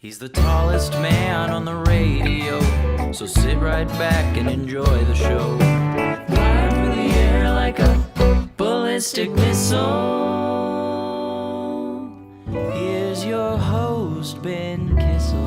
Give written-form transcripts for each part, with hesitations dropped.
He's the tallest man on the radio, so sit right back and enjoy the show. Flying through the air like a ballistic missile. Here's your host, Ben Kisssel.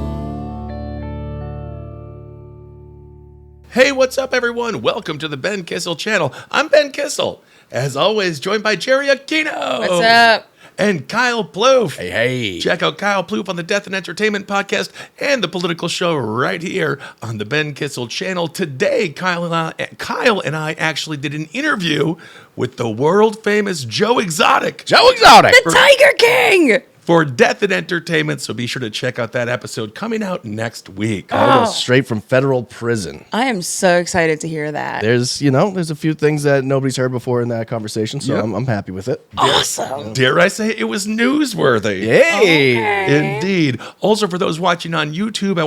Hey, what's up, everyone? Welcome to the Ben Kisssel channel. I'm Ben Kisssel. As always, joined by Jerii Aquino. What's up? And Kyle Ploof. Hey. Check out Kyle Ploof on the Death and Entertainment podcast and the political show right here on the Ben Kisssel channel. Today, Kyle and I actually did an interview with the world-famous Joe Exotic. Joe Exotic. The Tiger King! For Death and Entertainment, so be sure to check out that episode coming out next week. Almost straight from federal prison. I am so excited to hear that. There's a few things that nobody's heard before in that conversation, so Yep. I'm happy with it. Awesome. Dare I say it was newsworthy? Hey. Okay. Indeed. Also, for those watching on YouTube, I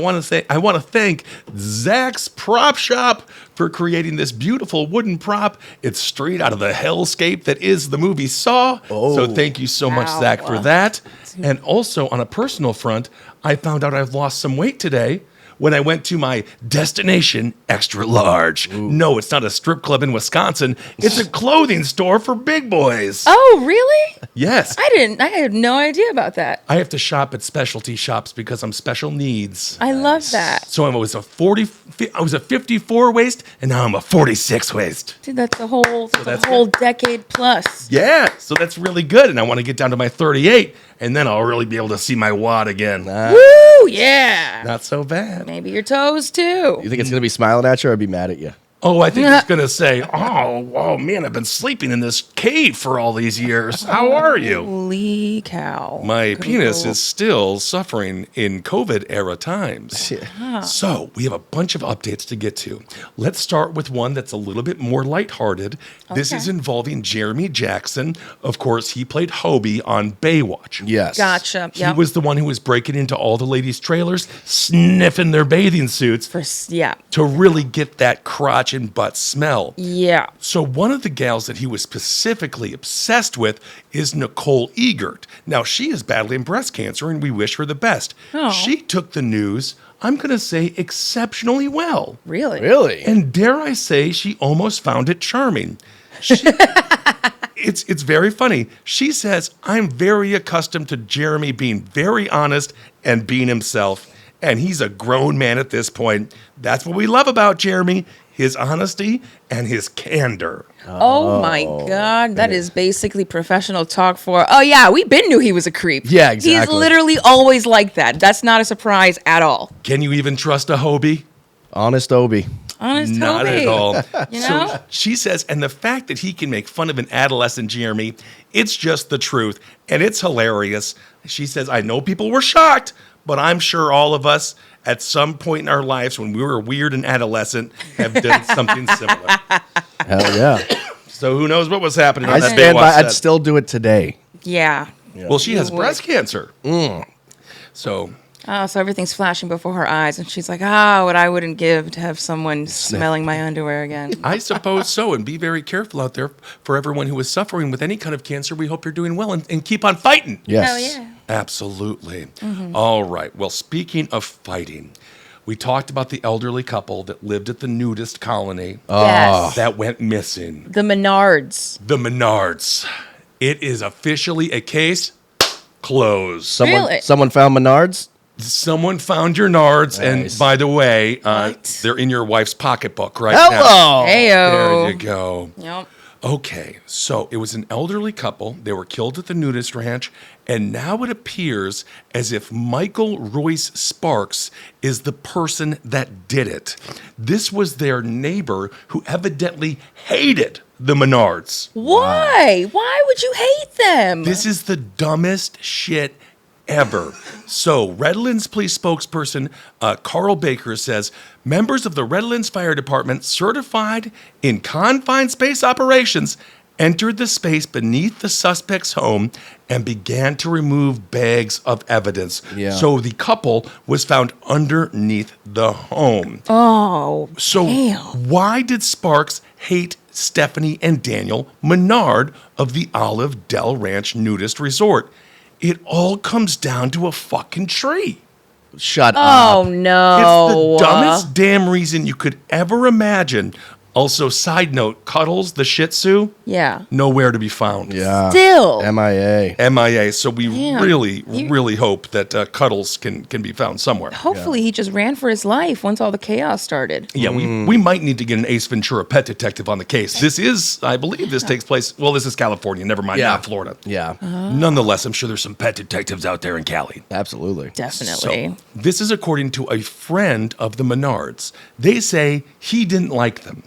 want to thank Zach's Prop Shop for creating this beautiful wooden prop. It's straight out of the hellscape that is the movie Saw. Oh. So thank you so much, Wow. Zach, for that. And also, on a personal front, I found out I've lost some weight today when I went to my destination extra large. Ooh. No, it's not a strip club in Wisconsin. It's a clothing store for big boys. Oh, really? Yes. I had no idea about that. I have to shop at specialty shops because I'm special needs. I love that. So I was a 54 waist, and now I'm a 46 waist. Dude, that's a whole that's whole decade plus. Yeah, so that's really good. And I want to get down to my 38, and then I'll really be able to see my wad again. Woo, yeah. Not so bad. Maybe your toes, too. You think it's going to be smiling at you or be mad at you? Oh, I think it's going to say, oh, man, I've been sleeping in this cave for all these years. How are you? Holy cow. My Cool. penis is still suffering in COVID era times. So we have a bunch of updates to get to. Let's start with one that's a little bit more lighthearted. This is involving Jeremy Jackson. Of course, he played Hobie on Baywatch. Yes. Gotcha. He was the one who was breaking into all the ladies' trailers, sniffing their bathing suits Yeah. to really get that crotch and butt smell. Yeah. So one of the gals that he was specifically obsessed with is Nicole Eggert. Now, she is battling breast cancer, and we wish her the best. Oh. She took the news, I'm going to say, exceptionally well. Really? Really? And dare I say, she almost found it charming. It's very funny. She says, I'm very accustomed to Jeremy being very honest and being himself. And he's a grown man at this point. That's what we love about Jeremy, his honesty and his candor. Oh my God. That is basically professional talk for, oh yeah, we knew he was a creep. Yeah, exactly. He's literally always like that. That's not a surprise at all. Can you even trust a Hobie? Honest Obi. Honest Not Hobie. at all. You know? So she says, and the fact that he can make fun of an adolescent Jeremy, it's just the truth. And it's hilarious. She says, I know people were shocked, but I'm sure all of us at some point in our lives when we were weird and adolescent have done something similar. Hell yeah. So who knows what was happening on I'd that stand by. Baywatch I'd set. still do it today. Yeah. Well, she has You breast would. cancer. So Oh, so everything's flashing before her eyes, and she's like, what I wouldn't give to have someone smelling my underwear again. I suppose so. And be very careful out there for everyone who is suffering with any kind of cancer. We hope you're doing well and keep on fighting. Yes. Hell yeah. Absolutely. All right. Well, speaking of fighting, we talked about the elderly couple that lived at the Nudist colony Yes. that went missing. The Menards. The Menards. It is officially a case closed. Really? Someone found Menards? Someone found your nards, Nice. and by the way, What? they're in your wife's pocketbook right now. Hello. Heyo. There you go. Yep. Okay, so it was an elderly couple. They were killed at the Nudist Ranch, and now it appears as if Michael Royce Sparks is the person that did it. This was their neighbor who evidently hated the Menards. Why? Why would you hate them? This is the dumbest shit ever. So, Redlands Police spokesperson Carl Baker says members of the Redlands Fire Department certified in confined space operations entered the space beneath the suspect's home and began to remove bags of evidence. Yeah. So the couple was found underneath the home. Oh, So damn. why did Sparks hate Stephanie and Daniel Menard of the Olive Dell Ranch Nudist Resort? It all comes down to a fucking tree. Shut Oh up. no! It's the dumbest damn reason you could ever imagine. Also, side note, Cuddles, the Shih Tzu, Yeah. nowhere to be found. Yeah. Still. MIA. MIA. So we Damn. really hope that Cuddles can be found somewhere. Hopefully, he just ran for his life once all the chaos started. Yeah, we might need to get an Ace Ventura pet detective on the case. This is, I believe this takes place, well, this is California, never mind, Yeah. not Florida. Yeah. Nonetheless, I'm sure there's some pet detectives out there in Cali. Absolutely. Definitely. So, this is according to a friend of the Menards. They say he didn't like them.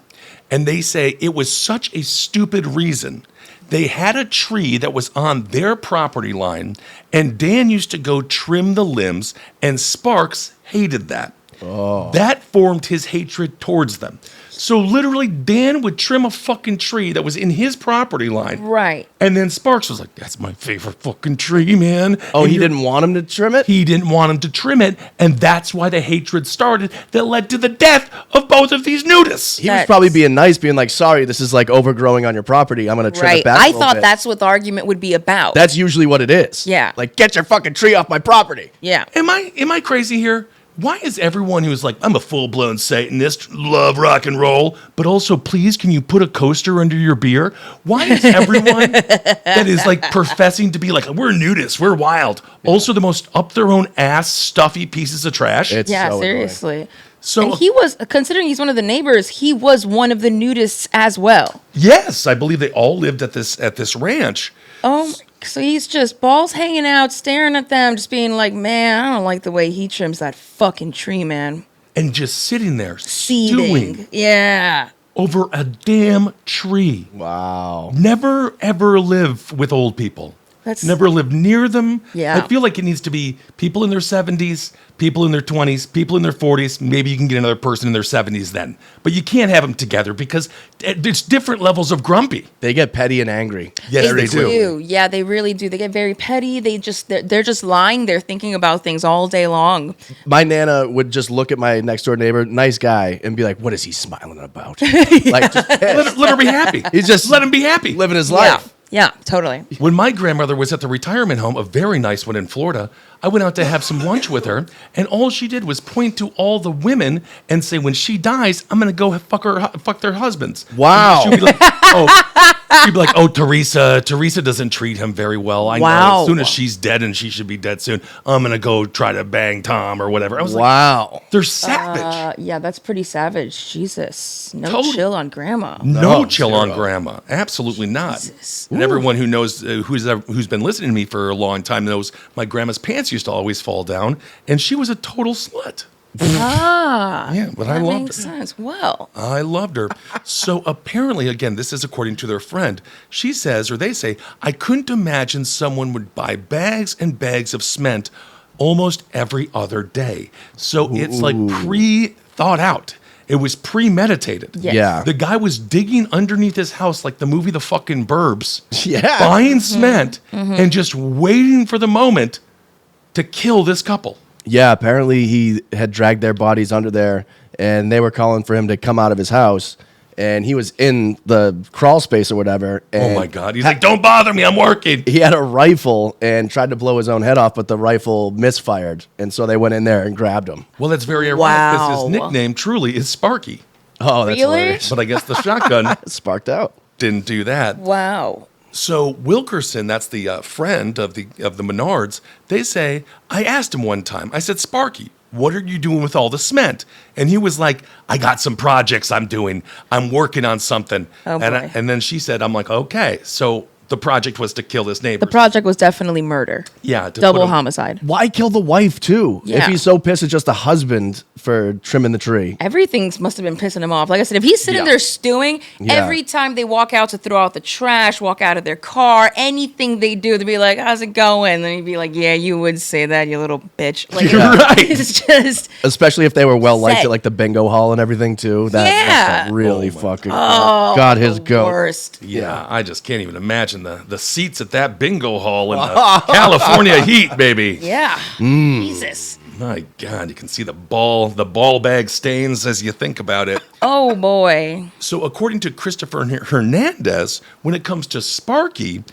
And they say it was such a stupid reason. They had a tree that was on their property line, and Dan used to go trim the limbs, and Sparks hated that. That formed his hatred towards them. So literally, Dan would trim a fucking tree that was in his property line. Right. And then Sparks was like, that's my favorite fucking tree, man. Oh, And he you're- didn't want him to trim it? He didn't want him to trim it, and that's why the hatred started that led to the death of both of these nudists. He was probably being nice, being like, sorry, this is like overgrowing on your property. I'm going to trim Right. it back a I little thought bit." that's what the argument would be about. That's usually what it is. Yeah. Like, get your fucking tree off my property. yeah. Am I crazy here? Why is everyone who's like, I'm a full-blown Satanist, love rock and roll, but also, please, can you put a coaster under your beer? Why is everyone that is like professing to be like, we're nudists, we're wild, also the most up their own ass, stuffy pieces of trash? It's Yeah, so annoying. seriously. So And he was, considering he's one of the neighbors, he was one of the nudists as well. yes, I believe they all lived at this ranch. Oh, so he's just balls hanging out, staring at them, just being like, man, I don't like the way he trims that fucking tree, man. And just sitting there, Seething. stewing Yeah. over a damn tree. Wow. Never ever live with old people. That's- Never live near them. Yeah. I feel like it needs to be people in their 70s, people in their 20s, people in their 40s. Maybe you can get another person in their 70s then. But you can't have them together because there's different levels of grumpy. They get petty and angry. Yes, they do. Yeah, they really do. They get very petty. They're just lying. They're thinking about things all day long. My Nana would just look at my next door neighbor, nice guy, and be like, what is he smiling about? Like, just pissed. Let her be happy. He's just let him be happy. living his Yeah. life. Yeah, totally. When my grandmother was at the retirement home, a very nice one in Florida, I went out to have some lunch with her, and all she did was point to all the women and say, when she dies, I'm going to go fuck their husbands. Wow. She'd be like, oh, Teresa doesn't treat him very well. I know. Wow. As soon as she's dead, and she should be dead soon, I'm going to go try to bang Tom or whatever. I was like, Wow. they're savage. Yeah, that's pretty savage. Jesus. No Totally. chill on grandma. No No, chill on zero. grandma. Absolutely not. Jesus. And everyone who knows, who's been listening to me for a long time knows my grandma's pants used to always fall down, and she was a total slut. Ah. Yeah, but I That loved makes her. sense. Well, I loved her. So apparently, again, this is according to their friend. She says, or they say, I couldn't imagine someone would buy bags and bags of cement almost every other day. So it's like pre-thought out. It was premeditated. yes. Yeah. The guy was digging underneath his house like the movie The fucking Burbs. Yeah. Buying cement and just waiting for the moment to kill this couple. Yeah, apparently he had dragged their bodies under there, and they were calling for him to come out of his house, and he was in the crawl space or whatever. Oh And my God. He's like, don't bother me. I'm working. he had a rifle and tried to blow his own head off, but the rifle misfired, and so they went in there and grabbed him. Well, that's very ironic Wow. because his nickname truly is Sparky. Oh, that's Really? hilarious. But I guess the shotgun Sparked out. didn't do that. Wow. So Wilkerson, that's the friend of the Menards, they say, I asked him one time, I said, Sparky, what are you doing with all the cement? And he was like, I got some projects I'm doing. I'm working on something. Oh, boy. And then she said, I'm like, okay. So the project was to kill this neighbor. The project was definitely murder. Yeah. to Double put him- homicide. Why kill the wife, too? Yeah. If he's so pissed at just the husband for trimming the tree. Everything must have been pissing him off. Like I said, if he's sitting Yeah. there stewing, Yeah. every time they walk out to throw out the trash, walk out of their car, anything they do, they'd be like, how's it going? And then he'd be like, yeah, you would say that, you little bitch. Like, You're right. It's just, Especially if they were well liked Say. at like the bingo hall and everything, too. That must have Yeah. really Oh my fucking got his the goat. worst. Yeah, I just can't even imagine the seats at that bingo hall in the California heat, baby. Yeah. Jesus. My God, you can see the ball bag stains as you think about it. Oh, boy. So according to Christopher Hernandez, when it comes to Sparky,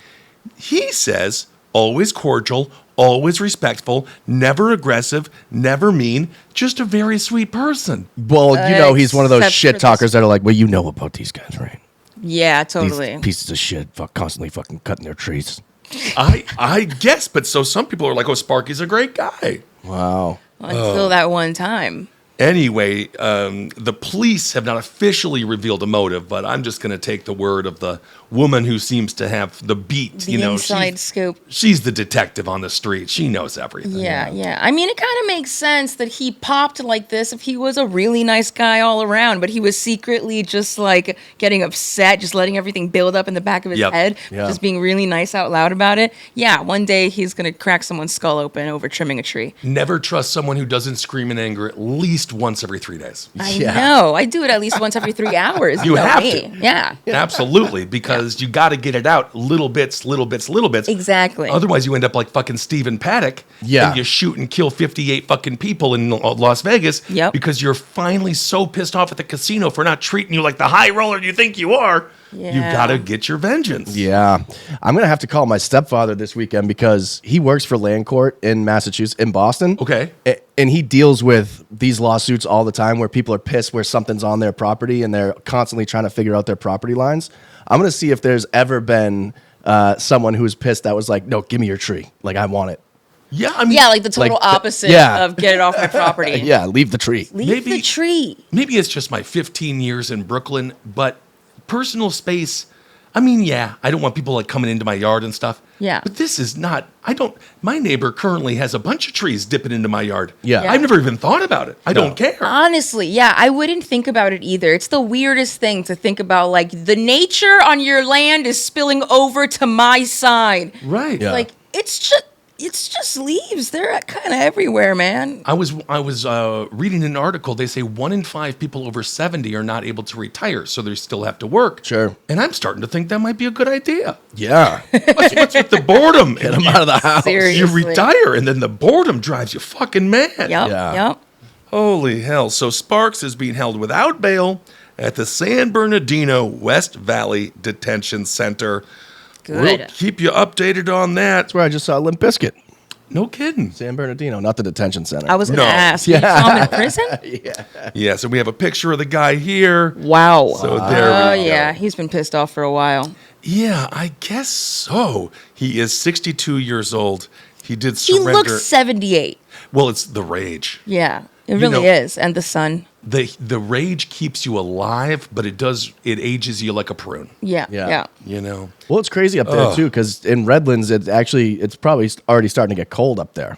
he says always cordial, always respectful, never aggressive, never mean, just a very sweet person. Well, he's one of those Except shit for talkers that are like, well, you know about these guys, right? Yeah, totally. These pieces of shit constantly fucking cutting their trees. I guess, but so some people are like, oh, Sparky's a great guy. Wow. Until that one time. Anyway, the police have not officially revealed a motive, but I'm just going to take the word of the woman who seems to have the beat. The inside scoop. She's the detective on the street. She knows everything. Yeah. I mean, it kind of makes sense that he popped like this if he was a really nice guy all around, but he was secretly just like getting upset, just letting everything build up in the back of his head, just being really nice out loud about it. Yeah, one day he's going to crack someone's skull open over trimming a tree. Never trust someone who doesn't scream in anger at least once every 3 days. I know. I do it at least once every 3 hours. You know have me. to. Yeah. Absolutely, because you got to get it out little bits. Exactly. Otherwise, you end up like fucking Stephen Paddock. Yeah. And you shoot and kill 58 fucking people in Las Vegas. Yep. Because you're finally so pissed off at the casino for not treating you like the high roller you think you are. Yeah. You got to get your vengeance. Yeah. I'm going to have to call my stepfather this weekend because he works for land court in Massachusetts, in Boston. Okay. And he deals with these lawsuits all the time where people are pissed where something's on their property and they're constantly trying to figure out their property lines. I'm going to see if there's ever been someone who's pissed that was like, no, give me your tree. Like, I want it. Yeah, I mean, Yeah, like the total Like, opposite yeah. of get it off my property. Yeah, leave the tree. Leave the tree. maybe it's just my 15 years in Brooklyn, but personal space, I mean, yeah, I don't want people like coming into my yard and stuff. Yeah. But this is not, my neighbor currently has a bunch of trees dipping into my yard. Yeah. I've never even thought about it. I don't care. Honestly, yeah, I wouldn't think about it either. It's the weirdest thing to think about. Like, the nature on your land is spilling over to my side. Right. Yeah. Like, it's just leaves. They're kind of everywhere, man. I was reading an article. They say 1 in 5 people over 70 are not able to retire, so they still have to work. Sure. And I'm starting to think that might be a good idea. Yeah. What's with the boredom? Get him out of the house. Seriously. You retire, and then the boredom drives you fucking mad. Yeah. Yep. Holy hell. So Sparks is being held without bail at the San Bernardino West Valley Detention Center. Good. We'll keep you updated on that. That's where I just saw Limp Bizkit. No kidding. San Bernardino, not the detention center. I was going to No. ask. You saw him in prison? Yeah, so we have a picture of the guy here. Wow. So there we go. Yeah. He's been pissed off for a while. Yeah, I guess so. He is 62 years old. He did He surrender. looks 78. Well, it's the rage. Yeah. It You really know- is. And the sun. The rage keeps you alive, but it ages you like a prune. Yeah. Yeah. Yeah. You know? Well, it's crazy up there, too, because in Redlands, it's probably already starting to get cold up there.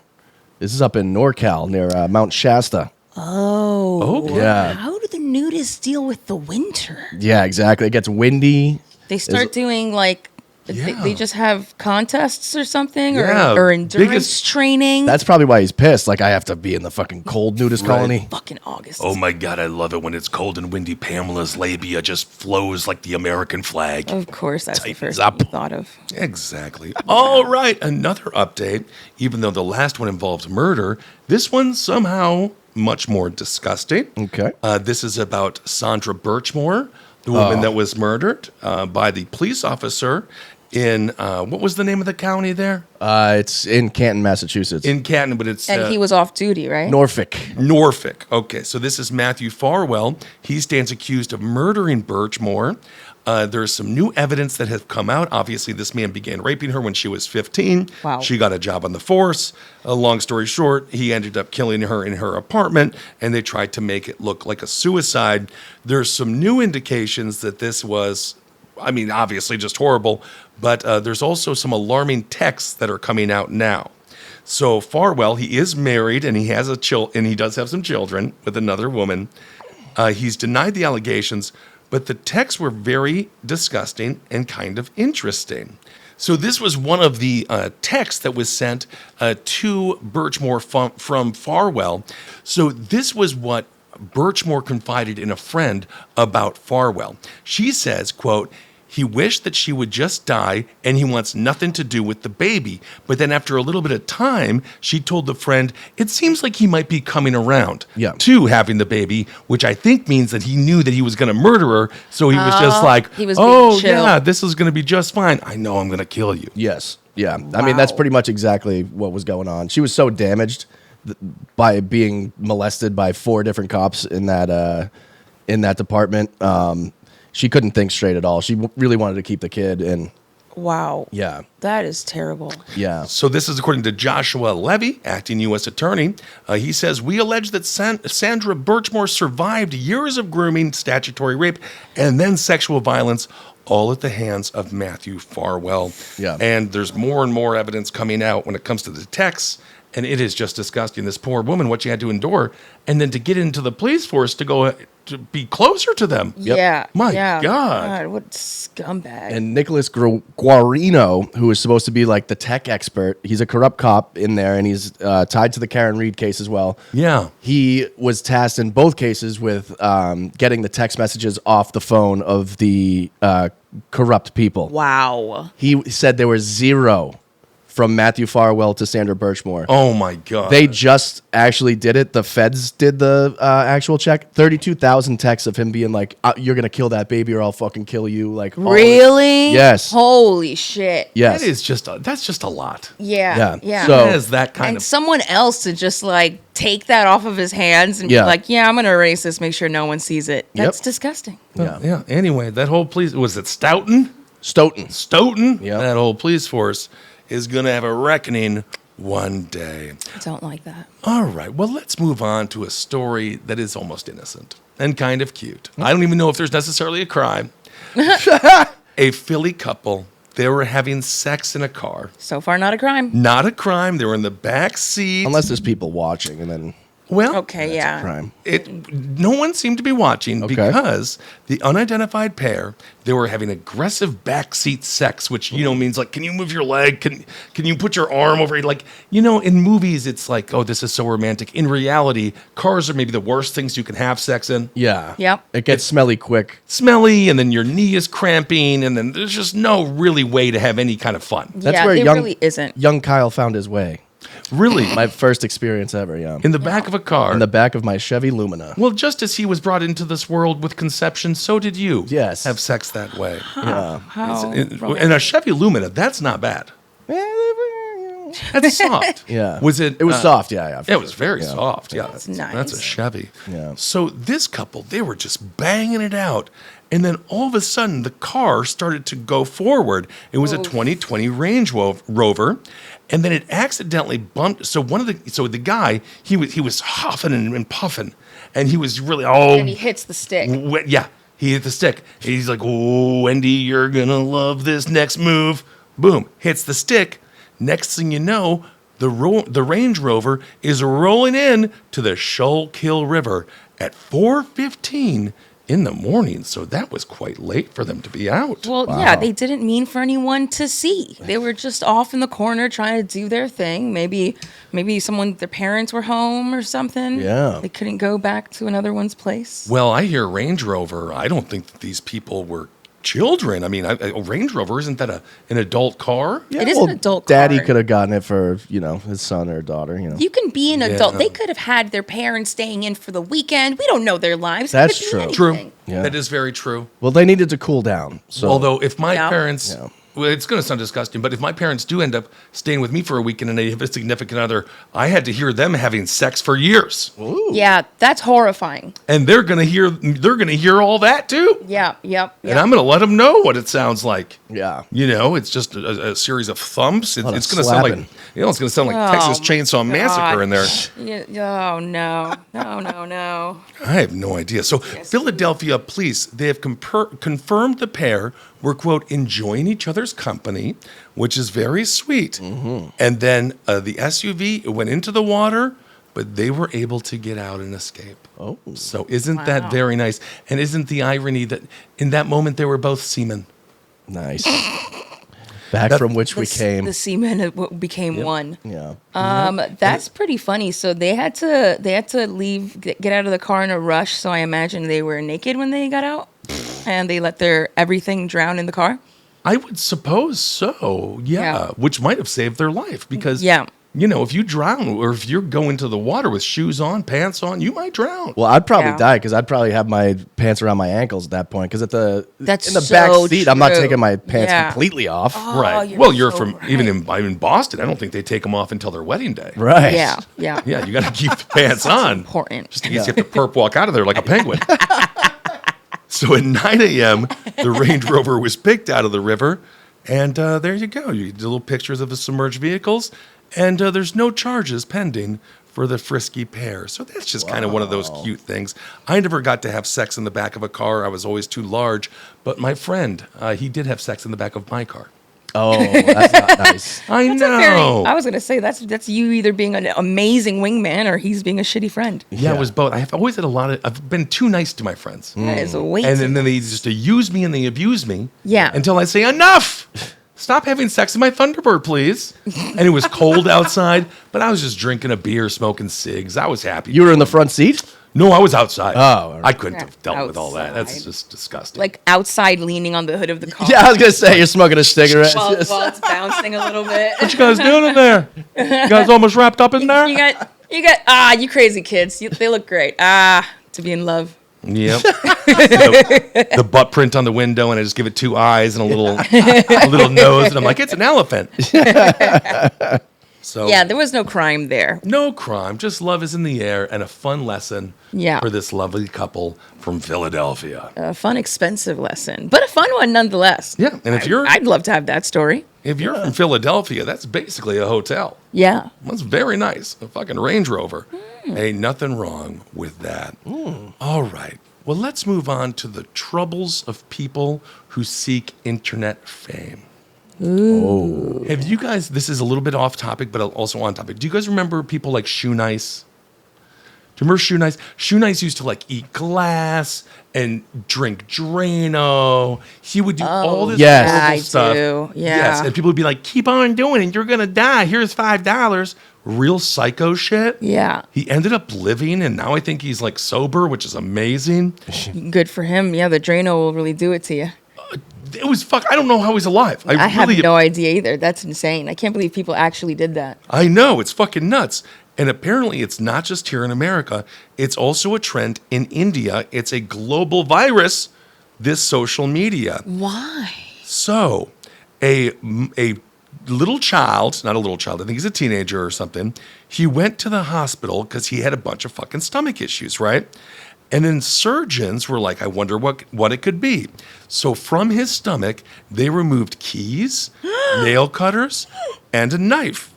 This is up in NorCal near Mount Shasta. Oh. Okay. Yeah. How do the nudists deal with the winter? Yeah, exactly. It gets windy. They start doing like Yeah. they just have contests or something, Yeah, or endurance biggest- training. That's probably why he's pissed. Like, I have to be in the fucking cold nudist colony. fucking August. Oh my God, I love it when it's cold and windy. Pamela's labia just flows like the American flag. Of course, that's the Tightens first up. thing you thought of. Exactly. All right, another update. Even though the last one involved murder, this one somehow much more disgusting. Okay. This is about Sandra Birchmore, the woman that was murdered by the police officer in, what was the name of the county there? It's in Canton, Massachusetts. In Canton, but it's... And he was off duty, right? Norfolk. Norfolk. Okay, so this is Matthew Farwell. He stands accused of murdering Birchmore. There's some new evidence that has come out. Obviously, this man began raping her when she was 15. Wow. She got a job on the force. Long story short, he ended up killing her in her apartment, and they tried to make it look like a suicide. There's some new indications that this was, I mean, obviously just horrible, but there's also some alarming texts that are coming out now. So Farwell, he is married, and he has and he does have some children with another woman. He's denied the allegations, but the texts were very disgusting and kind of interesting. So this was one of the texts that was sent to Birchmore from Farwell. So this was what Birchmore confided in a friend about Farwell. She says, quote, "He wished that she would just die, and he wants nothing to do with the baby. But then after a little bit of time, she told the friend, it seems like he might be coming around to having the baby, which I think means that he knew that he was going to murder her. So he was just like, he was being oh, chill. yeah, this is going to be just fine. I know I'm going to kill you. Yes. Yeah, I mean that's pretty much exactly what was going on. She was so damaged by being molested by 4 different cops in that department. She couldn't think straight at all. She really wanted to keep the kid, and Wow. yeah, That is terrible. yeah. So this is according to Joshua Levy, acting U.S. attorney. He says, we allege that Sandra Birchmore survived years of grooming, statutory rape, and then sexual violence, all at the hands of Matthew Farwell. Yeah. And there's more and more evidence coming out when it comes to the texts, and it is just disgusting. This poor woman, what she had to endure, and then to get into the police force to go to be closer to them. Yeah. My yeah. God. What scumbag. And Nicholas Guarino, who is supposed to be like the tech expert, he's a corrupt cop in there, and he's tied to the Karen Reed case as well. Yeah. He was tasked in both cases with getting the text messages off the phone of the corrupt people. Wow. He said there were 0 from Matthew Farwell to Sandra Birchmore. Oh, my God. They just actually did it. The feds did the actual check. 32,000 texts of him being like, "You're gonna kill that baby, or I'll fucking kill you." Like, Really? Yes. Holy shit. Yes. That is that's just a lot. Yeah. Yeah. Yeah. So- That is that kind And of... someone else to just like take that off of his hands and Yeah. be like, yeah, I'm going to erase this, make sure no one sees it. Yep. That's disgusting. Yeah. Anyway, that whole police... Was it Stoughton? Stoughton. Yep. That whole police force is going to have a reckoning one day. I don't like that. All right. Well, let's move on to a story that is almost innocent and kind of cute. I don't even know if there's necessarily a crime. A Philly couple, they were having sex in a car. So far, not a crime. Not a crime. They were in the back seat. Unless there's people watching, and then Well, Okay, yeah. crime. no one seemed to be watching Okay. because the unidentified pair, they were having aggressive backseat sex, which means like, can you move your leg? Can you put your arm over it? Like, in movies it's like, oh, this is so romantic. In reality, cars are maybe the worst things you can have sex in. yeah, Yep. it gets smelly quick. Smelly, and then your knee is cramping, and then there's just no really way to have any kind of fun. That's yeah, where it young really isn't. young Kyle found his way. Really, My first experience ever. Yeah, in the back of a car. in the back of my Chevy Lumina. Well, just as he was brought into this world with conception, so did you. Yes. Have sex that way. Yeah. How And a Chevy Lumina, that's not bad. That's soft. Yeah. Was it? It was soft. Yeah. It was very soft. Yeah. That's That's a nice. Chevy. Yeah. So this couple, they were just banging it out. And then all of a sudden, the car started to go forward. It was a 2020 Range Rover. And then it accidentally bumped. So the guy, he was huffing and puffing. And he was really, And he hits the stick. yeah, he hit the stick. And he's like, oh, Wendy, you're going to love this next move. Boom, hits the stick. Next thing you know, the Range Rover is rolling in to the Schuylkill River at 4:15 in the morning. So that was quite late for them to be out. Well, yeah, they didn't mean for anyone to see. They were just off in the corner trying to do their thing. Maybe their parents were home or something. Yeah. They couldn't go back to another one's place. Well, I hear Range Rover. I don't think that these people were children. I mean, a Range Rover, isn't that an adult car? Yeah, It is an adult Daddy car. could have gotten it for his son or daughter. You can be an adult. Yeah. They could have had their parents staying in for the weekend. We don't know their lives. It That's could be true. True. anything. Yeah. That is very true. Well, they needed to cool down. So Although if my Yeah. parents, Yeah. well, it's going to sound disgusting, but if my parents do end up staying with me for a weekend and they have a significant other, I had to hear them having sex for years, Yeah, that's horrifying. and they're going to hear all that too. Yeah, yep. And I'm going to let them know what it sounds like. yeah. It's just a series of thumps. lot of It's going to sound like slapping. it's going to sound like Oh, Texas Chainsaw Massacre in there. Yeah, oh no, no. I have no idea. So Philadelphia police, they have confirmed the pair were, quote, enjoying each other's company, which is very sweet. Mm-hmm. And then the SUV went into the water, but they were able to get out and escape. Oh. So isn't that very nice? And isn't the irony that in that moment they were both seamen? Nice. Back from which we came. The seamen became one. Yeah. That's pretty funny. So they had to leave, get out of the car in a rush. So I imagine they were naked when they got out, and they let their everything drown in the car. I would suppose so, yeah. Yeah. Which might have saved their life because Yeah. You know, if you drown or if you're going to the water with shoes on, pants on, you might drown. Well, I'd probably Yeah. die because I'd probably have my pants around my ankles at that point. Because That's in the so back seat, I'm not true. taking my pants Yeah. completely off. Right. you're Well, you're so from right. even in Boston. I don't think they take them off until their wedding day. Right. Yeah. Yeah, you got to keep the pants on. Important. Just in case you have to perp walk out of there like a penguin. So at 9 a.m., the Range Rover was picked out of the river, and there you go. You get little pictures of the submerged vehicles, and there's no charges pending for the frisky pair. So that's just kind of one of those cute things. I never got to have sex in the back of a car. I was always too large. But my friend, he did have sex in the back of my car. Oh, that's not nice. I know. I was gonna say that's you either being an amazing wingman or he's being a shitty friend. Yeah, it was both. I've always had I've been too nice to my friends. That is way And too then they just use me and they abuse me. Yeah. Until I say, enough! Stop having sex in my Thunderbird, please. And it was cold outside, but I was just drinking a beer, smoking cigs. I was happy. You were in the front seat? No, I was outside. Oh, all right. I couldn't have dealt with all that. That's Outside. just disgusting. like outside leaning on the hood of the car. Yeah, I was going to say, you're smoking a cigarette. while it's bouncing a little bit. what you guys doing in there? You guys almost wrapped up in there? You got you crazy kids. They look great. To be in love. Yep. The butt print on the window, and I just give it two eyes and a little nose, and I'm like, it's an elephant. So Yeah, there was no crime there. no crime, just love is in the air, and a fun lesson for this lovely couple from Philadelphia. A fun, expensive lesson, but a fun one nonetheless. Yeah, and if you're I'd love to have that story. from Philadelphia, that's basically a hotel. Yeah. That's very nice. A fucking Range Rover. Ain't nothing wrong with that. All right. Well, let's move on to the troubles of people who seek internet fame. Oh. Have you guys, this is a little bit off topic, but also on topic. Do you guys remember people like Shoe Nice? Do you remember Shoe Nice? Shoe Nice used to like eat glass and drink Drano. He would do all this Yes. horrible I stuff. do, yeah. Yes, and people would be like, keep on doing it. You're going to die. Here's $5. Real psycho shit. Yeah. He ended up living, and now I think he's like sober, which is amazing. Good for him. Yeah, the Drano will really do it to you. It was I don't know how he's alive. I have no idea either. That's insane. I can't believe people actually did that. I know, it's fucking nuts. And apparently it's not just here in America. It's also a trend in India. It's a global virus, this social media. Why? So, a little child, not a little child, I think he's a teenager or something, he went to the hospital because he had a bunch of fucking stomach issues, right? And then surgeons were like, I wonder what it could be. So from his stomach, they removed keys, nail cutters, and a knife.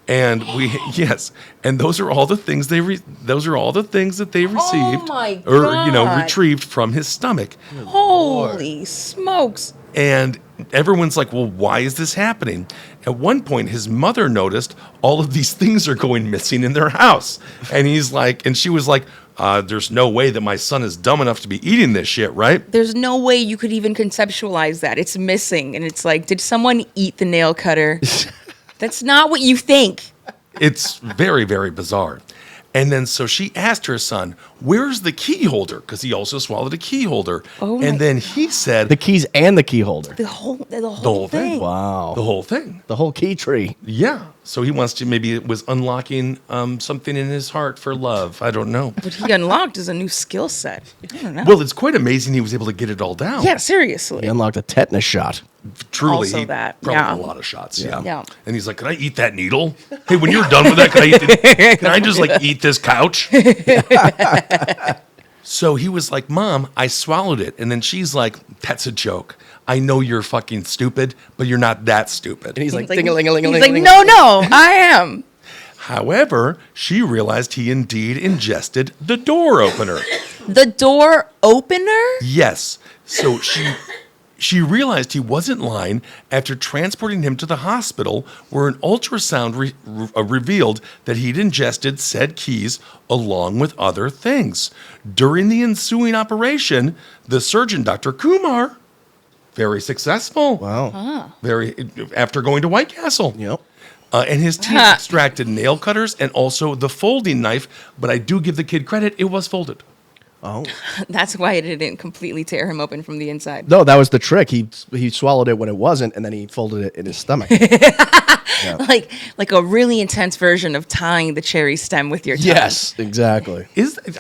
And and those are all the things that they received my or God. retrieved from his stomach. Holy smokes. And everyone's like, well, why is this happening? At one point, his mother noticed all of these things are going missing in their house. And she was like, there's no way that my son is dumb enough to be eating this shit, right? There's no way you could even conceptualize that. It's missing. And it's like, did someone eat the nail cutter? That's not what you think. It's very, very bizarre. And then so she asked her son, where's the key holder? Because he also swallowed a key holder. Oh my and then he said, The keys and the key holder. The whole whole thing. thing. Wow. the whole thing. The whole key tree. Yeah. So he wants to, maybe it was unlocking something in his heart for love. I don't know. What he unlocked is a new skill set. I don't know. Well, it's quite amazing he was able to get it all down. Yeah, seriously. He unlocked a tetanus shot. Truly, Also he that, probably yeah. a lot of shots. Yeah. Yeah. And he's like, "Can I eat that needle? Hey, when you're done with that, can I just like eat this couch?" So he was like, "Mom, I swallowed it," and then she's like, "That's a joke. I know you're fucking stupid, but you're not that stupid." And he's like, He's ding-a-ling-a-ling-a-ling. like, no, I am. However, she realized he indeed ingested the door opener. The door opener? Yes. So she realized he wasn't lying after transporting him to the hospital, where an ultrasound revealed that he'd ingested said keys along with other things. During the ensuing operation, the surgeon, Dr. Kumar, very successful. Wow. After going to White Castle. Yep. And his team extracted nail cutters and also the folding knife, but I do give the kid credit, it was folded. Oh. That's why it didn't completely tear him open from the inside. No, that was the trick. He swallowed it when it wasn't, and then he folded it in his stomach. Like a really intense version of tying the cherry stem with your tongue. Yes, exactly.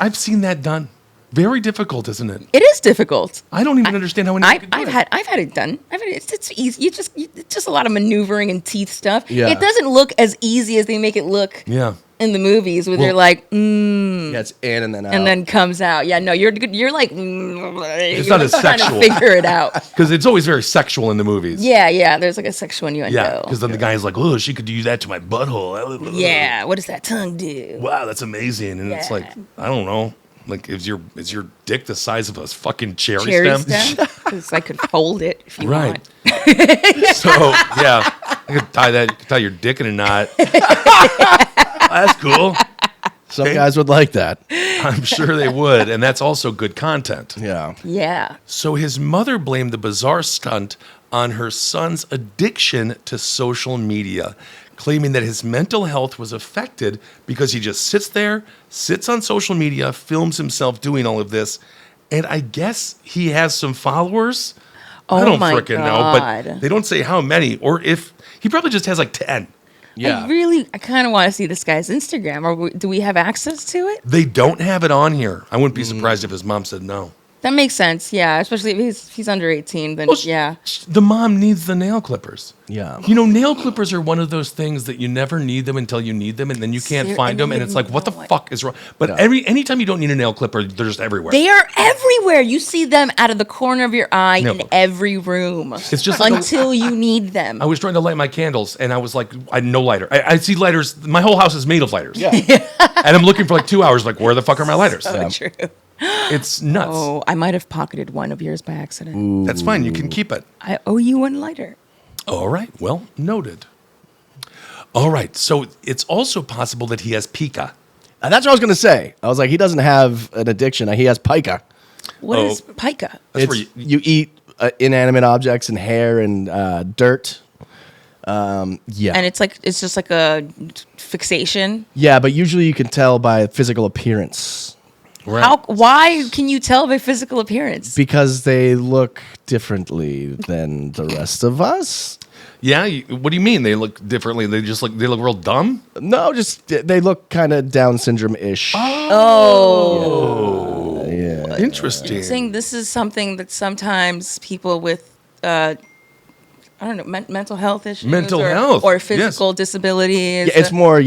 I've seen that done. Very difficult, isn't it? It is difficult. I don't even understand how anyone can do I've it. had it done. It's easy. It's just a lot of maneuvering and teeth stuff. Yeah. It doesn't look as easy as they make it look. Yeah. In the movies, where they're like, Yeah, it's in and then out. and then comes out. Yeah, no, you're good. You're like, it's not as trying sexual. to figure it out. Because it's always very sexual in the movies. Yeah. There's like a sexual innuendo. Yeah, because then the guy's like, oh, she could do that to my butthole. Yeah, what does that tongue do? Wow, that's amazing. And it's Yeah. like, I don't know. Like, is your dick the size of a fucking cherry Cherry stem? stem? Because I could fold it if you Right. want. So, yeah, I could tie your dick in a knot. That's cool. Some guys would like that. I'm sure they would. And that's also good content. Yeah. Yeah. So his mother blamed the bizarre stunt on her son's addiction to social media, claiming that his mental health was affected because he just sits on social media, films himself doing all of this, and I guess he has some followers. I Oh don't my frickin' know, God. but they don't say how many, or if he probably just has like 10. Yeah. I kind of want to see this guy's Instagram. Do we have access to it? They don't have it on here. I wouldn't be surprised if his mom said no. That makes sense. Yeah, especially if he's under 18. Then Well, yeah. The mom needs the nail clippers. Yeah. You know, nail clippers are one of those things that you never need them until you need them, and then you can't find them, and it's like, what the fuck is wrong? But anytime you don't need a nail clipper, they're just everywhere. They are everywhere. You see them out of the corner of your eye No. in every room. It's just like until you need them. I was trying to light my candles, and I was like, I had no lighter. I see lighters. My whole house is made of lighters. Yeah. And I'm looking for like 2 hours, like, where the fuck are my lighters? So true. It's nuts. Oh, I might have pocketed one of yours by accident. That's fine. You can keep it. I owe you one lighter. All right. Well, noted. All right. So it's also possible that he has pica. That's what I was going to say. I was like, he doesn't have an addiction. He has pica. What Oh. is pica? That's It's, where you eat inanimate objects and hair and dirt. Yeah. And it's just like a fixation. Yeah, but usually you can tell by physical appearance right. Why can you tell by physical appearance? because they look differently than the rest of us. Yeah. What do you mean? They look differently? They look real dumb? No, just they look kind of Down syndrome-ish. Oh. Yeah. Interesting. Saying this is something that sometimes people with I don't know, mental health issues, Mental health, or yes. physical disabilities. Yeah, it's more,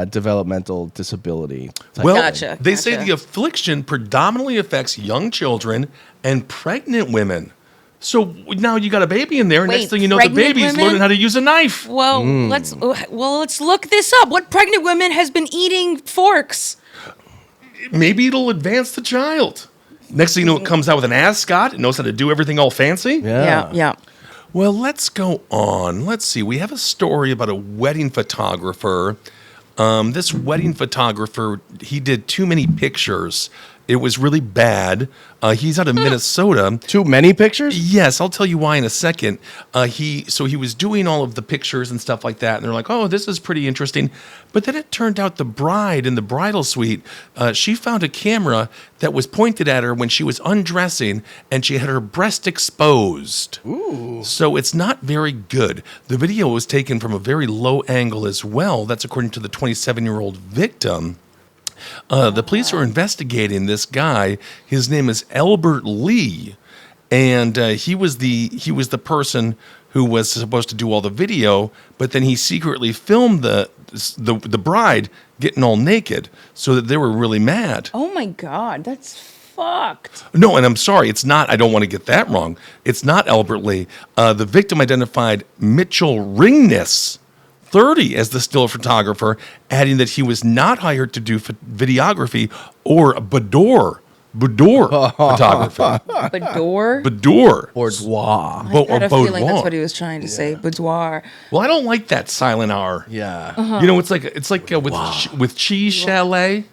developmental disability. Well, Gotcha, they say gotcha. the affliction predominantly affects young children and pregnant women. So now you got a baby in there, and next Wait, thing you know, the pregnant baby's women? learning how to use a knife. Well, let's look this up. What pregnant woman has been eating forks? Maybe it'll advance the child. Next thing you know, it comes out with an ascot. It knows how to do everything all fancy. Yeah. Well, let's go on. Let's see. We have a story about a wedding photographer. This wedding photographer, he did too many pictures. It was really bad. He's out of Minnesota. Too many pictures? Yes, I'll tell you why in a second. He was doing all of the pictures and stuff like that, and they're like, "Oh, this is pretty interesting." But then it turned out the bride in the bridal suite, she found a camera that was pointed at her when she was undressing, and she had her breast exposed. Ooh! So it's not very good. The video was taken from a very low angle as well. That's according to the 27-year-old victim. The police are investigating this guy. His name is Albert Lee, and he was the person who was supposed to do all the video. But then he secretly filmed the bride getting all naked, so that they were really mad. Oh my God, that's fucked. No, and I'm sorry, it's not. I don't want to get that wrong. It's not Albert Lee. The victim identified Mitchell Ringness, 30, as the still photographer, adding that he was not hired to do videography or boudoir photography. Boudoir? Boudoir. Boudoir. I got a feeling boudoir. that's what he was trying to say. Boudoir. Well, I don't like that silent R. Yeah. Uh-huh. You know, it's like with Cheese Chalet.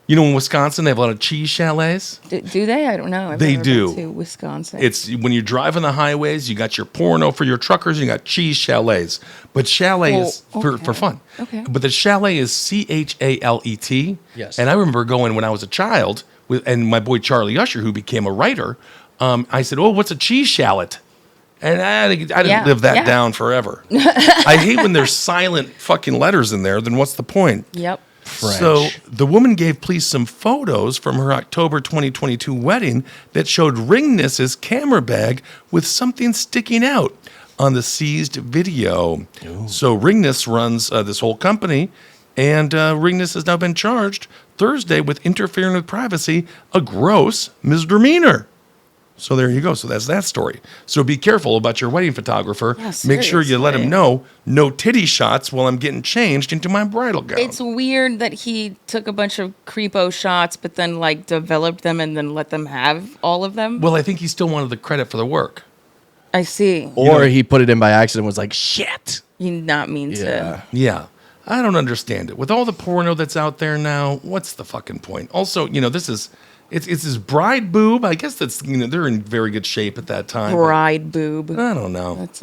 You know, in Wisconsin, they have a lot of cheese chalets. Do they? I don't know. I've They never do. been to Wisconsin. It's when you drive on the highways, you got your porno for your truckers, you got cheese chalets. But chalet is for fun. Okay. But the chalet is CHALET. Yes. And I remember going when I was a child, and my boy Charlie Usher, who became a writer, I said, "Oh, what's a cheese chalet?" And I didn't live that down forever. I hate when there's silent fucking letters in there. Then what's the point? Yep. French. So the woman gave police some photos from her October 2022 wedding that showed Ringness's camera bag with something sticking out on the seized video. Ooh. So Ringness runs this whole company, and Ringness has now been charged Thursday with interfering with privacy, a gross misdemeanor. So there you go. So that's that story. So be careful about your wedding photographer. Yeah, Make sure you let him seriously. know no titty shots while I'm getting changed into my bridal gown. It's weird that he took a bunch of creepo shots, but then like developed them and then let them have all of them. Well, I think he still wanted the credit for the work. I see. Or he put it in by accident and was like, shit. You did not mean to. Yeah. I don't understand it. With all the porno that's out there now, what's the fucking point? Also, it's his bride boob. I guess that's, they're in very good shape at that time. but Bride boob. I don't know. It's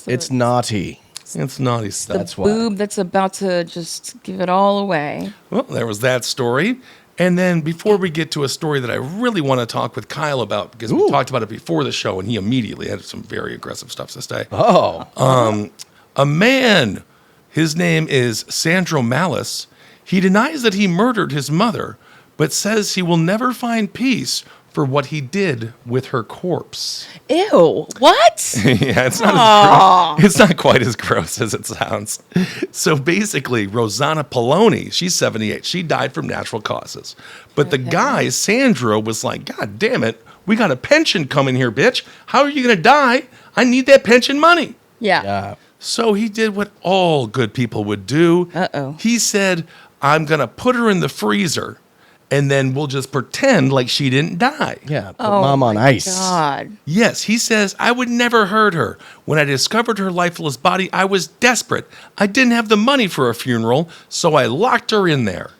It's naughty. It's naughty stuff. That's why. boob that's about to just give it all away. Well, there was that story. And then before we get to a story that I really want to talk with Kyle about, because we talked about it before the show, and he immediately had some very aggressive stuff to say. Oh. A man, his name is Sandra Malice. He denies that he murdered his mother, but says he will never find peace for what he did with her corpse. Ew. What? Yeah, it's not it's not quite as gross as it sounds. So basically, Rosanna Poloni, she's 78. She died from natural causes. But the guy, Sandra, was like, God damn it, we got a pension coming here, bitch. How are you going to die? I need that pension money. Yeah. Yeah. So he did what all good people would do. Uh-oh. He said, I'm going to put her in the freezer, and then we'll just pretend like she didn't die. Yeah. Put mom on ice. God. Yes, he says, I would never hurt her. When I discovered her lifeless body, I was desperate. I didn't have the money for a funeral, so I locked her in there.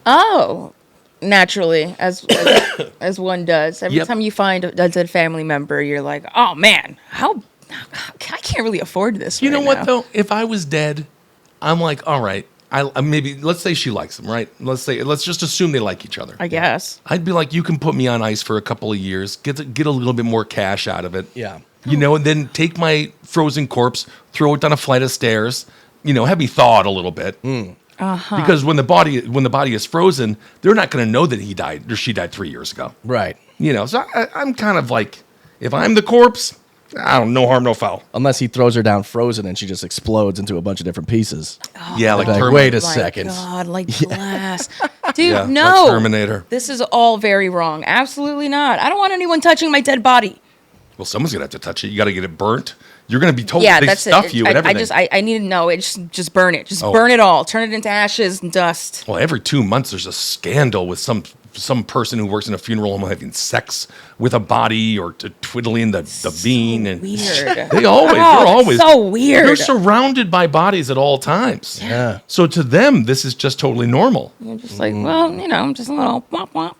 Oh. Naturally, as one does. Every Yep. time you find a dead family member, you're like, oh man, how I can't really afford this. You know right what, now. though? If I was dead, I'm like, all right, I maybe, let's say she likes him, right? Let's just assume they like each other. I guess. I'd be like, you can put me on ice for a couple of years, get a little bit more cash out of it. Yeah. You know, and then take my frozen corpse, throw it down a flight of stairs, have me thawed a little bit. Uh-huh. Because when the body is frozen, they're not going to know that he died or she died 3 years ago. Right. So I'm kind of like, if I'm the corpse, I don't no harm, no foul. Unless he throws her down frozen and she just explodes into a bunch of different pieces. Yeah, like Like, Terminator. wait a Oh second. God, like glass. Dude, Yeah, no. like Terminator. This is all very wrong. Absolutely not. I don't want anyone touching my dead body. Well, someone's going to have to touch it. You got to get it burnt. You're going to be told Yeah, they that's stuff it. you and everything. I need to know. Just burn it. Just Oh. burn it all. Turn it into ashes and dust. Well, every 2 months there's a scandal with some person who works in a funeral home having sex with a body or twiddling the bean. And Weird. they're always so weird. They're surrounded by bodies at all times. Yeah. So to them, this is just totally normal. You're just like, well, just a little womp womp.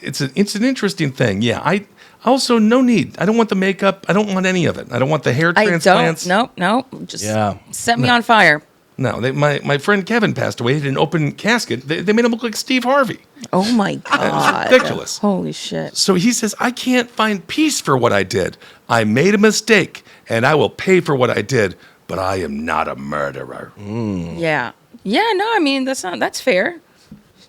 It's an interesting thing. Yeah, I also no need. I don't want the makeup. I don't want any of it. I don't want the hair I transplants. don't. Nope. Just Yeah. set me on fire. No, my friend Kevin passed away. He had an open casket. They made him look like Steve Harvey. Oh my God. ridiculous. Holy shit. So he says, I can't find peace for what I did. I made a mistake, and I will pay for what I did, but I am not a murderer. Yeah. Yeah, no, I mean, that's fair.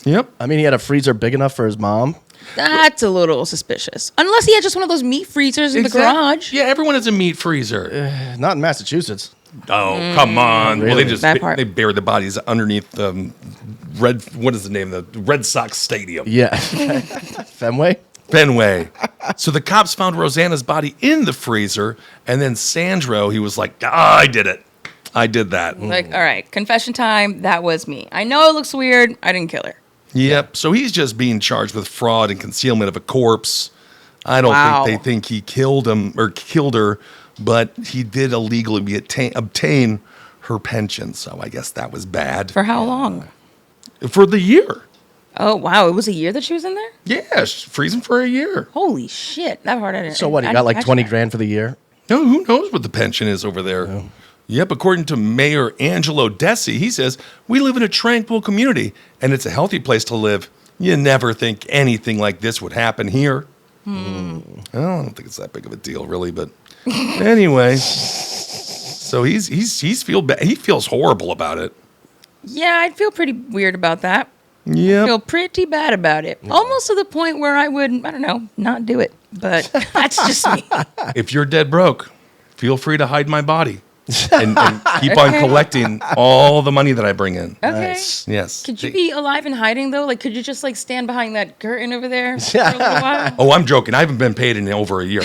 Yep. I mean, he had a freezer big enough for his mom. That's a little suspicious. Unless he had just one of those meat freezers in the garage. Yeah, everyone has a meat freezer. Not in Massachusetts. Oh, come on. Well, Really? they just That part. they buried the bodies underneath what is the name? The Red Sox Stadium. Yeah. Fenway? Fenway. So the cops found Rosanna's body in the freezer, and then Sandro, he was like, I did it. I did that. Like, all right, confession time. That was me. I know it looks weird. I didn't kill her. Yep. So he's just being charged with fraud and concealment of a corpse. I don't Wow. think they think he killed him or killed her, but he did illegally obtain her pension. So I guess that was bad For how long? for the year. Oh, wow. It was a year that she was in there? Yeah, she's freezing for a year. Holy shit. That hard. I didn't. So what? He got like 20 grand for the year? No, who knows what the pension is over there? Oh. Yep, according to Mayor Angelo Desi, he says, we live in a tranquil community, and it's a healthy place to live. You never think anything like this would happen here. I don't think it's that big of a deal, really, but anyway. So he feels horrible about it. Yeah, I'd feel pretty weird about that. Yeah. I feel pretty bad about it. Almost to the point where I would, I don't know, not do it. But that's just me. If you're dead broke, feel free to hide my body and keep on collecting all the money that I bring in. Okay. Nice. Yes. Could you be alive and hiding, though? Like, could you just, like, stand behind that curtain over there for a little while? Oh, I'm joking. I haven't been paid in over a year.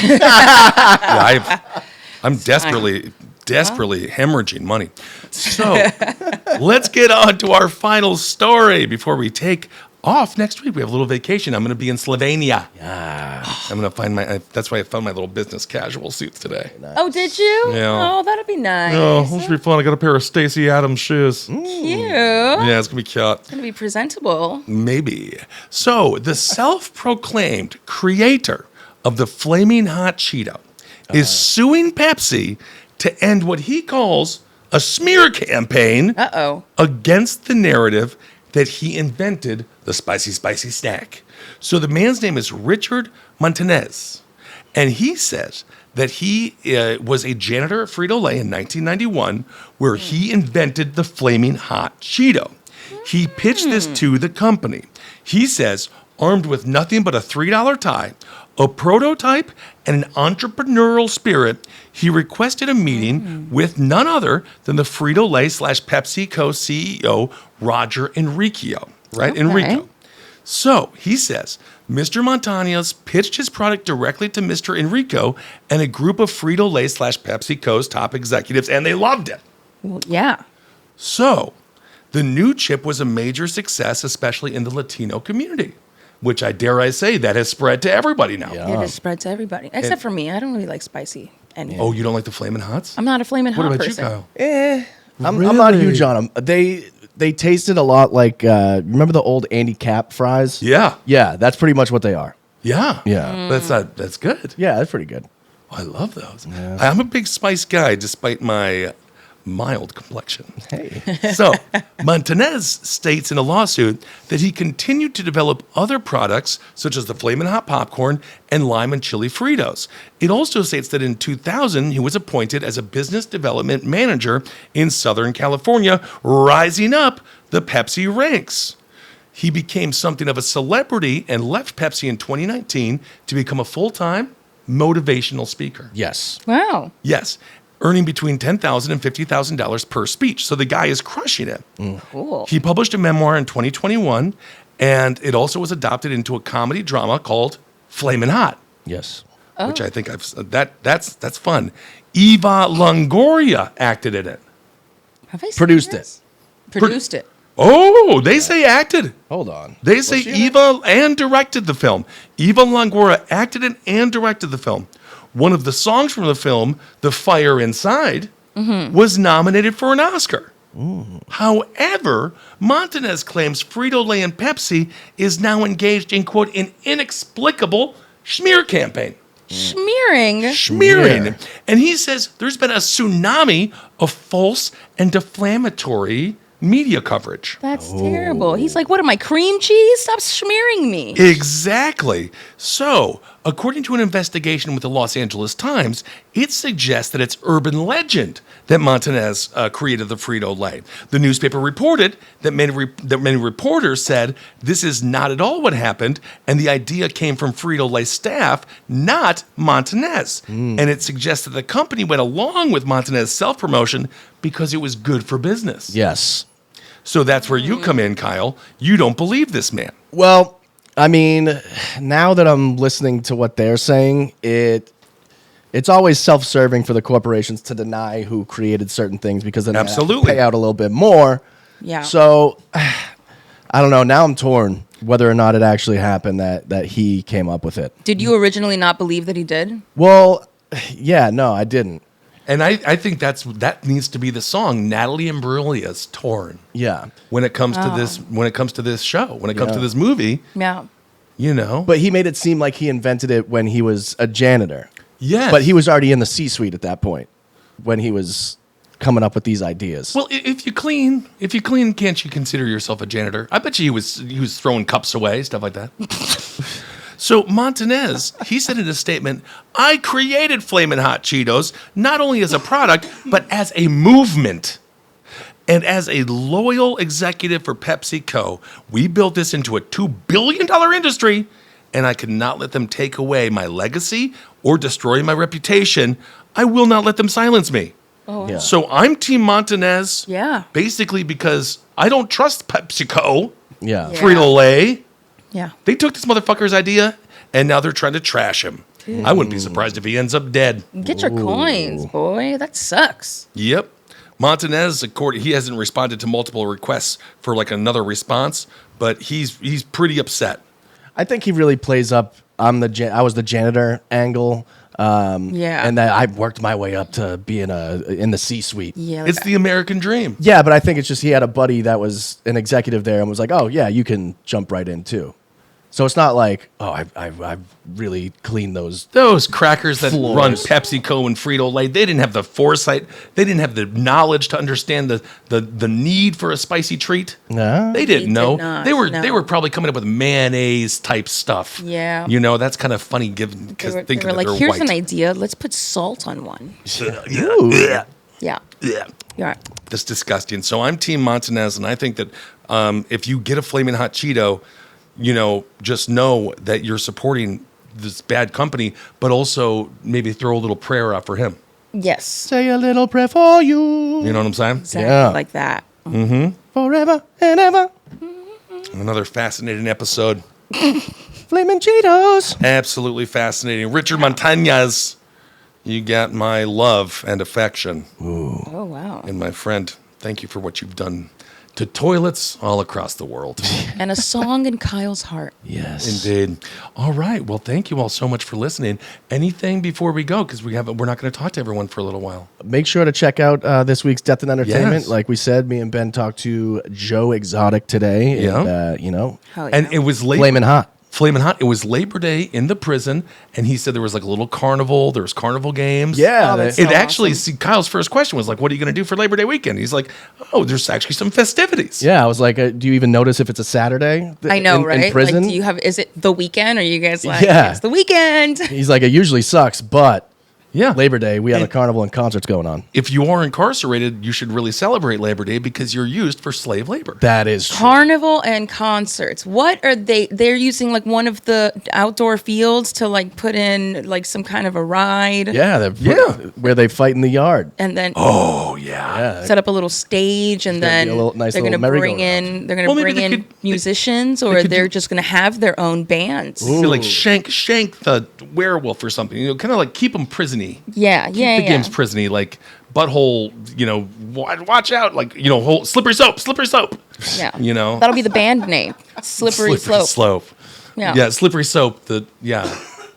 I'm desperately hemorrhaging money. So let's get on to our final story before we take off next week. We have a little vacation. I'm going to be in Slovenia. Yeah. I'm going to find that's why I found my little business casual suits today. Oh, did you? Yeah. Oh, that'll be nice. Oh, this will be fun. I got a pair of Stacey Adams shoes. Cute. Yeah, it's going to be cute. It's going to be presentable. Maybe. So the self-proclaimed creator of the Flamin Hot Cheeto is suing Pepsi to end what he calls a smear campaign against the narrative that he invented the spicy snack. So the man's name is Richard Montanez, and he says that he was a janitor at Frito-Lay in 1991, where he invented the Flamin Hot Cheeto. He pitched this to the company. He says, armed with nothing but a $3 tie, a prototype, and an entrepreneurial spirit, he requested a meeting with none other than the Frito-Lay / PepsiCo CEO, Roger Enrico, right? Okay. Enrico. So he says, Mr. Montanez pitched his product directly to Mr. Enrico and a group of Frito-Lay / PepsiCo's top executives, and they loved it. Well, yeah. So the new chip was a major success, especially in the Latino community, which I dare say that has spread to everybody now. It has spread to everybody. Except for me. I don't really like spicy anything. Oh, you don't like the Flamin' Hots? I'm not a Flamin' Hot What about person. you, Kyle? I'm not huge on them. They tasted a lot like, remember the old Andy Capp fries? Yeah. Yeah, that's pretty much what they are. Yeah. Yeah. That's good. Yeah, that's pretty good. I love those. Yeah. I'm a big spice guy despite my mild complexion. Hey. So, Montanez states in a lawsuit that he continued to develop other products such as the Flamin' Hot Popcorn and Lime and Chili Fritos. It also states that in 2000, he was appointed as a business development manager in Southern California, rising up the Pepsi ranks. He became something of a celebrity and left Pepsi in 2019 to become a full-time motivational speaker. Yes. Wow. Yes. Earning between $10,000 and $50,000 per speech. So the guy is crushing it. Cool. He published a memoir in 2021, and it also was adopted into a comedy drama called Flamin' Hot, Yes. which I think that's fun. Eva Longoria acted in it. Have I seen Produced this? Produced it. Oh, they say acted. Hold on. They say Eva and directed the film. Eva Longoria acted in and directed the film. One of the songs from the film, The Fire Inside, was nominated for an Oscar. However, Montanez claims Frito-Lay and Pepsi is now engaged in, quote, an inexplicable smear campaign. Smearing. Smearing. And he says there's been a tsunami of false and defamatory media coverage. That's terrible. He's like, what am I, cream cheese? Stop smearing me. Exactly. So, according to an investigation with the Los Angeles Times, it suggests that it's urban legend that Montanez created the Frito-Lay. The newspaper reported that many reporters said this is not at all what happened, and the idea came from Frito-Lay staff, not Montanez. And it suggests that the company went along with Montanez's self-promotion because it was good for business. Yes. So that's where you come in, Kyle. You don't believe this man. Well, I mean, now that I'm listening to what they're saying, it's always self-serving for the corporations to deny who created certain things because then they have to pay out a little bit more. Yeah. So, I don't know. Now I'm torn whether or not it actually happened that he came up with it. Did you originally not believe that he did? Well, yeah, no, I didn't. And I think that needs to be the song. Natalie Imbruglia's Torn. Yeah. When it comes to this, when it comes to this show, when it comes to this movie, Yeah. you know. But he made it seem like he invented it when he was a janitor. Yes. But he was already in the C-suite at that point when he was coming up with these ideas. Well, if you clean, can't you consider yourself a janitor? I bet you he was throwing cups away, stuff like that. So Montanez, he said in his statement, "I created Flamin Hot Cheetos not only as a product, but as a movement. And as a loyal executive for PepsiCo, we built this into a $2 billion industry, and I could not let them take away my legacy or destroy my reputation. I will not let them silence me." Oh, Yeah. So I'm Team Montanez. Yeah. Basically because I don't trust PepsiCo. Yeah. Yeah. Frito-Lay. Yeah. They took this motherfucker's idea, and now they're trying to trash him. I wouldn't be surprised if he ends up dead. Get your coins, boy. That sucks. Yep. Montanez, he hasn't responded to multiple requests for like another response, but he's pretty upset. I think he really plays up I was the janitor angle. Yeah. And that I worked my way up to being in the C-suite. Yeah. Like, It's the American dream. Yeah, but I think it's just he had a buddy that was an executive there and was like, "Oh yeah, you can jump right in too." So it's not like, "Oh, I've really cleaned those." Those crackers that Floors. run PepsiCo and Frito-Lay, they didn't have the foresight. They didn't have the knowledge to understand the need for a spicy treat. Nah. They didn't They know. did not, they no. were probably coming up with mayonnaise type stuff. Yeah. You know, that's kind of funny given they because were, thinking that like, they're here's white. an idea. Let's put salt on one. Ooh. Yeah. Yeah. Yeah. Yeah. That's disgusting. So I'm Team Montanez, and I think that if you get a Flamin' Hot Cheeto, you know, just know that you're supporting this bad company, but also maybe throw a little prayer out for him. Yes. Say a little prayer for you. You know what I'm saying? Exactly Yeah. like that. Forever and ever. Another fascinating episode. Flamin' Cheetos. Absolutely fascinating. Richard Montañez, you got my love and affection. Oh, wow. And my friend, thank you for what you've done to toilets all across the world. And a song in Kyle's heart. Yes. Indeed. All right. Well, thank you all so much for listening. Anything before we go? Because we're not going to talk to everyone for a little while. Make sure to check out this week's Death and Entertainment. Yes. Like we said, me and Ben talked to Joe Exotic today. Yeah. And, you know, Hell yeah. And it was Flamin' Hot. Flamin' Hot. It was Labor Day in the prison, and he said there was like a little carnival. There was carnival games. Yeah. Oh, that's It so actually, awesome. see, Kyle's first question was like, "What are you going to do for Labor Day weekend?" He's like, "Oh, there's actually some festivities." Yeah, I was like, do you even notice if it's a Saturday? I know, right? In prison? Like, is it the weekend? Or are you guys like, Yeah. it's the weekend? He's like, it usually sucks, but Yeah. Labor Day, we have a carnival and concerts going on. If you are incarcerated, you should really celebrate Labor Day because you're used for slave labor. That is true. Carnival and concerts. What are they? They're using like one of the outdoor fields to like put in like some kind of a ride. Yeah, where they fight in the yard. And then Oh yeah. Yeah. set up a little stage, and There's gonna then be a little- nice they're going to little bring merry-go-round. in. They're going to Well, maybe bring they in could- musicians, they or could they're do- just going to have their own bands. Feel like shank the werewolf or something. You know, kind of like keep them prisony. Yeah, Keep yeah, the yeah. games prisony, like butthole. You know, watch out, like slippery soap. Yeah. You know, That'll be the band name. Slippery Slope. Yeah. Yeah, slippery soap.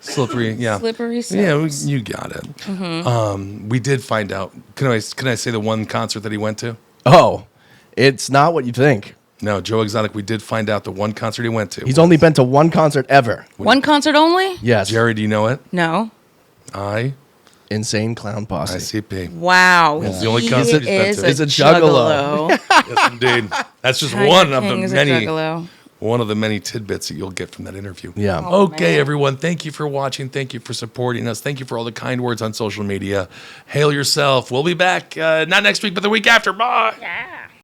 Slippery. Yeah. Slippery Yeah, Slopes. you got it. We did find out. Can I say the one concert that he went to? Oh, it's not what you think. No, Joe Exotic. We did find out the one concert he went to. He's only been to one concert ever. One concert only? Yes. Jerii, do you know it? No. Insane Clown Posse. ICP. Wow. It's the only He concert he's been is to. a He's a juggalo. Yes, indeed. That's just Tiger one of King the is a many. juggalo. One of the many tidbits that you'll get from that interview. Yeah. Oh, Okay, man. everyone. Thank you for watching. Thank you for supporting us. Thank you for all the kind words on social media. Hail yourself. We'll be back not next week, but the week after. Bye. Yeah.